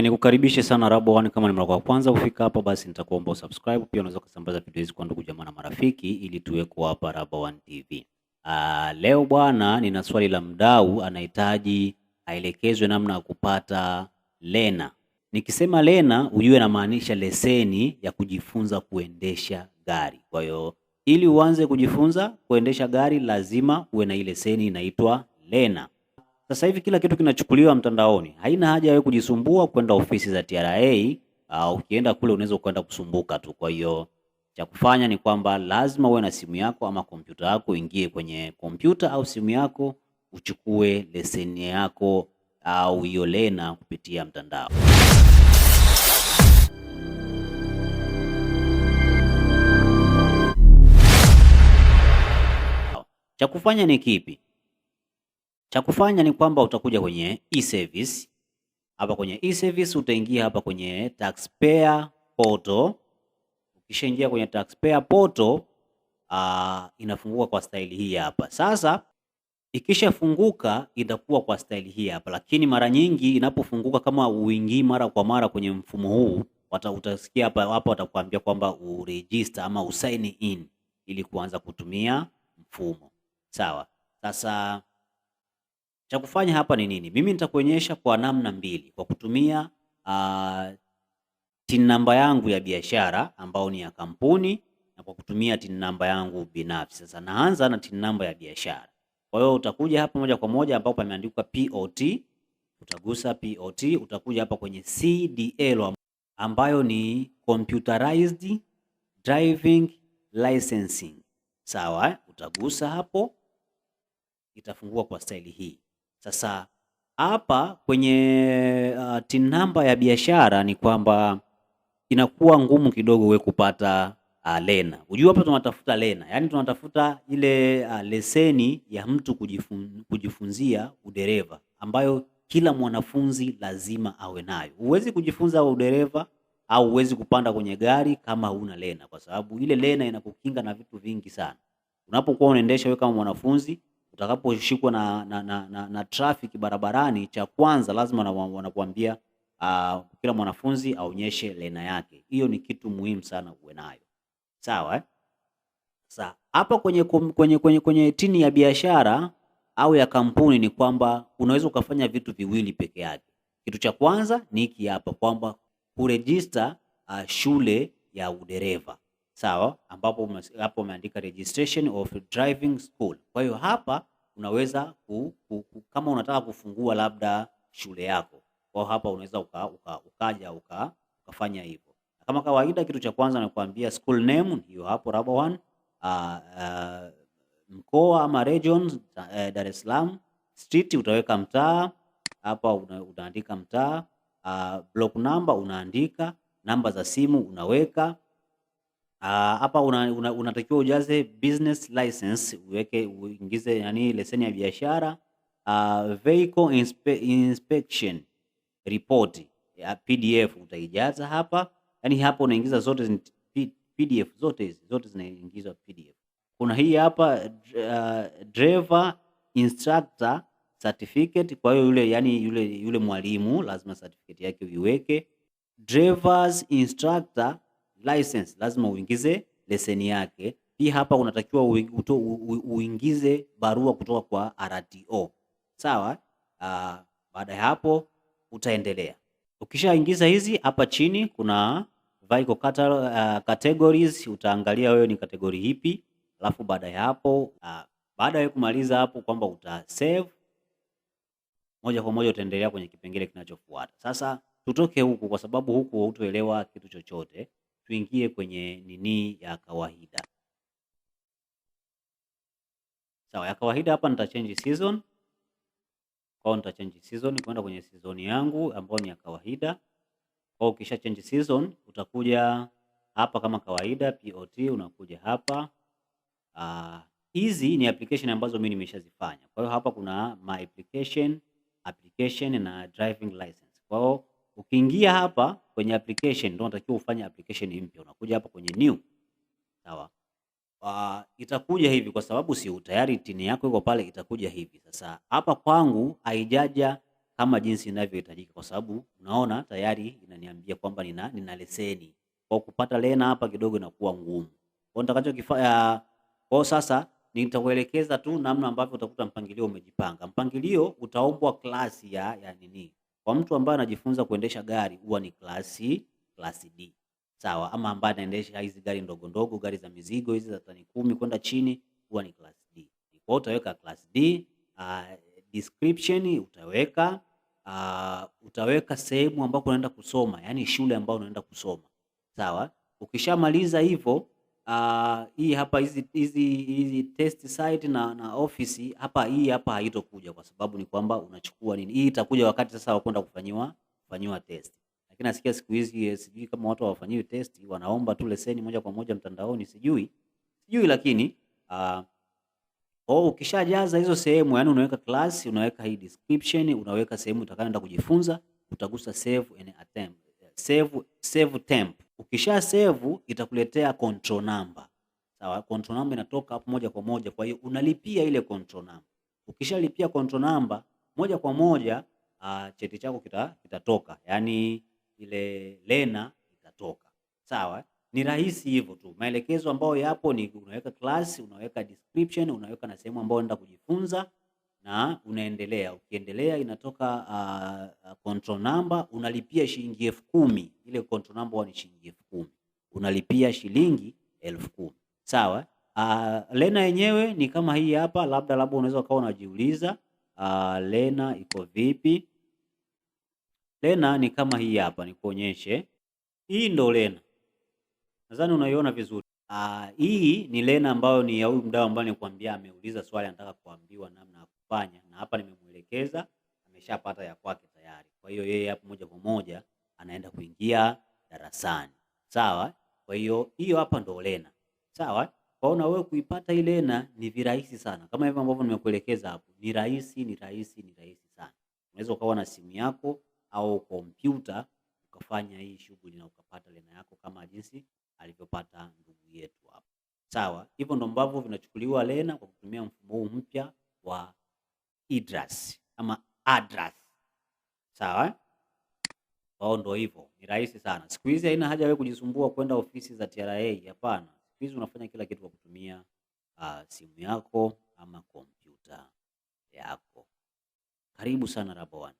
Nikukaribishe sana Rabaone. Kama ni mara ya kwanza kufika hapa, basi nitakuomba usubscribe. Pia unaweza kusambaza video hizi kwa ndugu jamaa na marafiki ili tuweko hapa Rabaone TV. Leo bwana, nina swali la mdau anahitaji aelekezwe namna ya kupata lena. Nikisema lena, ujue namaanisha leseni ya kujifunza kuendesha gari. Kwa hiyo ili uanze kujifunza kuendesha gari lazima uwe na ile leseni inaitwa lena. Sasa hivi kila kitu kinachukuliwa mtandaoni. Haina haja wewe kujisumbua kwenda ofisi za TRA, au ukienda kule unaweza kwenda kusumbuka tu. Kwa hiyo cha kufanya ni kwamba lazima uwe na simu yako ama kompyuta yako, ingie kwenye kompyuta au simu yako uchukue leseni yako au hiyo lena kupitia mtandao. Cha kufanya ni kipi? Cha kufanya ni kwamba utakuja kwenye e-service. Hapa kwenye e-service utaingia hapa kwenye taxpayer portal. Ukishaingia kwenye taxpayer portal, inafunguka kwa staili hii hapa. Sasa ikishafunguka itakuwa kwa staili hii hapa, lakini mara nyingi inapofunguka, kama uingii mara kwa mara kwenye mfumo huu, utasikia hapa watakwambia kwamba uregister ama usign in ili kuanza kutumia mfumo. Sawa. Sasa cha kufanya hapa ni nini? Mimi nitakuonyesha kwa namna mbili, kwa kutumia TIN namba yangu ya biashara ambao ni ya kampuni, na kwa kutumia TIN namba yangu binafsi. Sasa naanza na TIN namba ya biashara. Kwa hiyo utakuja hapa moja kwa moja ambapo pameandikwa POT, utagusa POT, utakuja hapa kwenye CDL ambayo ni computerized driving licensing. Sawa, utagusa hapo, itafungua kwa staili hii. Sasa hapa kwenye TIN namba ya biashara ni kwamba inakuwa ngumu kidogo we kupata lena. Unajua hapa tunatafuta lena, yaani tunatafuta ile leseni ya mtu kujifunzia udereva ambayo kila mwanafunzi lazima awe nayo. Huwezi kujifunza udereva au huwezi kupanda kwenye gari kama huna lena, kwa sababu ile lena inakukinga na vitu vingi sana. Unapokuwa unaendesha wewe kama mwanafunzi, utakaposhikwa na traffic barabarani, cha kwanza lazima wanakuambia kila mwanafunzi aonyeshe lena yake. Hiyo ni kitu muhimu sana uwe nayo. Sawa eh? Sasa hapa kwenye tini ya biashara au ya kampuni ni kwamba unaweza ukafanya vitu viwili peke yake. Kitu cha kwanza ni hiki hapa kwamba kuregister shule ya udereva. Sawa, ambapo hapo umeandika registration of driving school. Kwa hiyo hapa unaweza kama unataka kufungua labda shule yako, kwa hapa unaweza ukaja ukafanya hivyo. Kama kawaida, kitu cha kwanza nakwambia school name, hiyo hapo Rabaone, mkoa ama region, Dar es Salaam, street utaweka mtaa hapa, unaandika mtaa, block number unaandika, namba za simu unaweka hapa. Unatakiwa ujaze business license, uingize yani leseni ya biashara, vehicle inspection report ya PDF utaijaza hapa. Yani hapa unaingiza zote PDF, zote zinaingizwa PDF. Kuna hii hapa driver instructor certificate. Kwa hiyo yule mwalimu lazima certificate yake uiweke. Drivers instructor license lazima uingize leseni yake. Pia hapa unatakiwa uingize barua kutoka kwa RTO. Sawa? Baada ya hapo utaendelea. Ukishaingiza hizi, hapa chini kuna vehicle categories, utaangalia wewe ni kategori ipi. Alafu baada ya hapo, baada ya kumaliza hapo kwamba uta save, moja kwa moja utaendelea kwenye kipengele kinachofuata. Sasa tutoke huku kwa sababu huku hautoelewa kitu chochote. Tuingie kwenye nini ya kawaida. Sawa, ya kawaida hapa nita change season. Kwa nita change season kwenda kwenye season yangu ambayo ni ya kawaida. Kwa ukisha change season utakuja hapa kama kawaida POT, unakuja hapa. Hizi ni application ambazo mimi nimeshazifanya. Kwa hiyo hapa kuna my application na driving license. Kwa hiyo ukiingia hapa kwenye application ndio unatakiwa ufanye application mpya. Unakuja hapa kwenye new. Sawa. Itakuja hivi kwa sababu si tayari tini yako iko pale, itakuja hivi. Sasa hapa kwangu haijaja kama jinsi inavyohitajika, kwa sababu unaona tayari inaniambia kwamba nina leseni. Kwa kupata lena hapa kidogo inakuwa ngumu. Kwa nitakachokifanya kwa sasa nitakuelekeza tu namna ambavyo utakuta mpangilio umejipanga. Mpangilio utaombwa klasi ya nini? Kwa mtu ambaye anajifunza kuendesha gari huwa ni klasi D. Sawa, ama ambaye anaendesha hizi gari ndogo ndogo, gari za mizigo hizi za tani 10 kwenda chini huwa ni klasi D. Kwa hiyo utaweka klasi D, description utaweka sehemu ambapo unaenda kusoma, yani shule ambayo unaenda kusoma. Sawa? Ukishamaliza hivyo hii hapa hizi test site na office hapa, hii hapa haitokuja kwa sababu ni kwamba unachukua nini. Hii itakuja wakati sasa wa kwenda kufanyiwa test. Lakini nasikia siku hizi sijui kama watu hawafanyiwi test, wanaomba tu leseni moja kwa moja mtandaoni, sijui lakini ukishajaza hizo sehemu, yani unaweka class, unaweka hii description, unaweka sehemu utakayoenda kujifunza, utagusa save and attempt. Save temp. Ukisha save itakuletea control number. Sawa, control number inatoka hapo moja kwa moja, kwa hiyo unalipia ile control number. Ukishalipia control number moja kwa moja cheti chako kitatoka, yani ile lena itatoka. Sawa, ni rahisi hivyo tu. Maelekezo ambayo yapo ni unaweka class, unaweka description, unaweka na sehemu ambayo unaenda kujifunza na unaendelea. Ukiendelea inatoka control number, unalipia shilingi 10,000. Ile control number ni shilingi 10,000. Unalipia shilingi 10,000. Sawa? Lena yenyewe ni kama hii hapa, labda unaweza ukawa unajiuliza lena iko vipi? Lena ni kama hii hapa, nikuonyeshe. Hii ndo lena. Nadhani unaiona vizuri. Hii ni lena ambayo ni ya huyu mdau ambaye nilikwambia ameuliza swali, anataka kuambiwa namna ya kufanya, na hapa nimemuelekeza, ameshapata ya kwake tayari. Kwa hiyo yeye hapo moja kwa moja anaenda kuingia darasani. Sawa? Kwa hiyo hapa ndo lena. Sawa? Kwa hiyo na wewe kuipata ile lena ni virahisi sana. Kama hivyo ambavyo nimekuelekeza hapo, ni rahisi sana. Unaweza ukawa na simu yako au kompyuta ukafanya hii shughuli na ukapata lena yako kama jinsi alivyopata ndugu yetu hapa. Sawa, hivyo ndo ambavyo vinachukuliwa lena kwa kutumia mfumo huu mpya wa IDRAS ama ADRAS. Sawa? Kwa ndo hivyo, ni rahisi sana. Siku hizi haina haja wewe kujisumbua kwenda ofisi za TRA, hapana. Siku hizi unafanya kila kitu kwa kutumia simu yako ama kompyuta yako. Karibu sana Rabaone.